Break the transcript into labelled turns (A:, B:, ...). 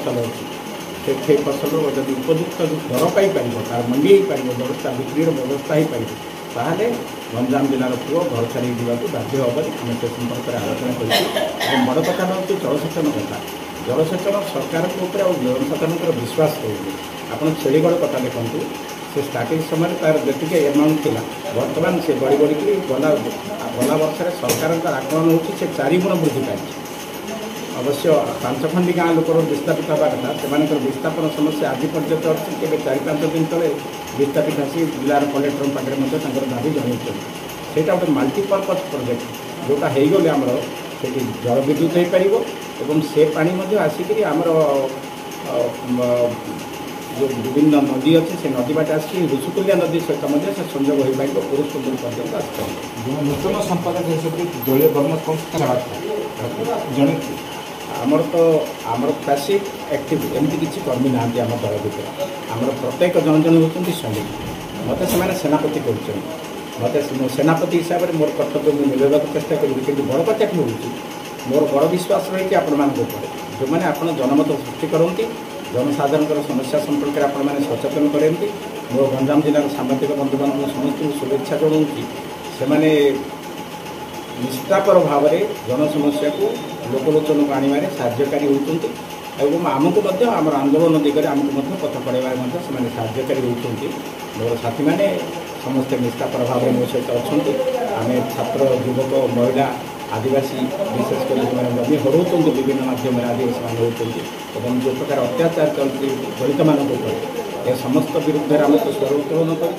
A: फसल अच्छी से फसल जब उपयुक्त दर पाई तार मंडी हो पार व्यवस्था बिक्री व्यवस्था हो पार ताहले गंजाम जिलार पुओ घर छाड़ी जावाक बाध्य हेबनी आम से संपर्क में आलोचना कर बड़ कथा हूँ जलसेचन कथा जलसेचन सरकार जनसाधारण विश्वास करूँ आपड़ छेलीगढ़ कथा देखूँ से स्टार्टिंग समय तार जी एमाउंट था बर्तमान से बढ़ी बढ़ी गला वर्ष सरकार आकलन हो 4 गुण वृद्धि पाई अवश्य 5 खंडी गाँ लोक विस्थापित हवा कथा से विस्थापन समस्या आज पर्यंत अच्छी के 4-5 दिन तले विस्थापित आसी जिलार कलेक्टर पाखे दाबी जन से गोटे मल्टीपर्पज प्रोजेक्ट जोटा हो गले आमर से जल विद्युत हो पार से पानी आसिक आमर जो विभिन्न नदी अच्छे से नदी बाटे आसिक ऋषिकुलिया नदी सहित से संजोग हो पार पुरुषपुर पर्यटन आस
B: नूतन संपादक दलीय कर्मकर्ता जन
A: आमर तो आमर पैसिव एक्टिव एमती किसी कर्मी ना आम दल भर आमर प्रत्येक जन जन होती सैनिक मत से सेनापति कर मत सेनापति हिसाब से मोर कर्तव्य मुझे मिलवा चेष्टा करी कि बड़ कथाटी हूँ मोर बड़ विश्वास रही आपण जो मैंने आप जनमत सृष्टि करती जनसाधारण समस्या संपर्क में आपण मैंने सचेतन करती मोर गंजाम जिलार सांबादिक बंधु बांधव समस्त शुभेच्छा जनाऊँगी से निष्ठापर भाव में जन समस्या को लोकलोचन को आने साहाय्यकारी होती आमको आम आंदोलन दिगरे आमको पथ पढ़ाइबार साहाय्यकारी होती मोर साथी मैंने समस्ते निष्ठापर भाव में मो सहित अच्छा आम छात्र युवक महिला आदिवासी विशेषकर जमी हरौं विभिन्न माध्यम आदिवासी मान होती जो प्रकार अत्याचार चलती दलित मान समस्त विरुद्ध आम तो स्वर उत्तोलन कर